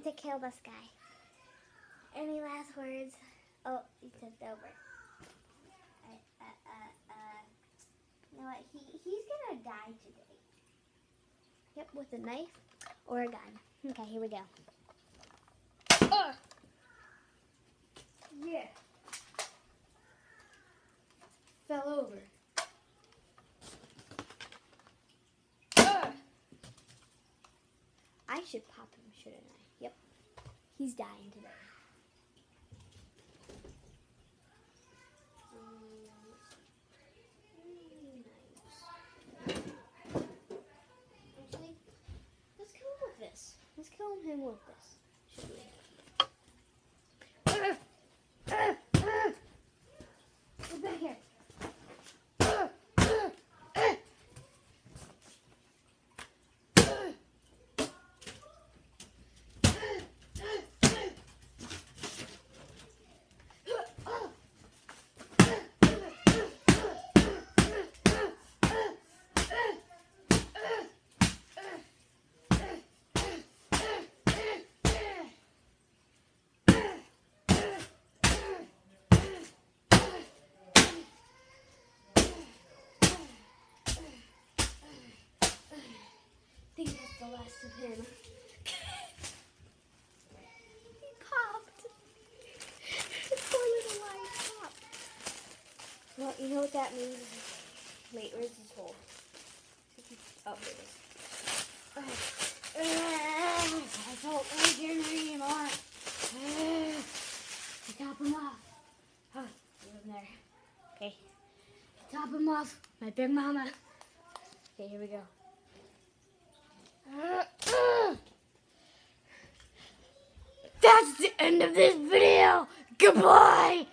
going to kill this guy. Any last words? Oh, he tipped over. You know what? He's gonna die today. Yep, with a knife or a gun. Okay, here we go. Yeah. Fell over. I should pop him, shouldn't I? Yep. He's dying today. Actually, let's kill him with this. Let's kill him with this. Should we? Get back here. I think that's the last of him. He popped. His poor little eye popped. Well, you know what that means? Wait, where's his hole? Oh, there it is. I don't like him anymore. Top him off. Oh, he's in there. Okay. Top him off. My big mama. Okay, here we go. That's the end of this video. Goodbye.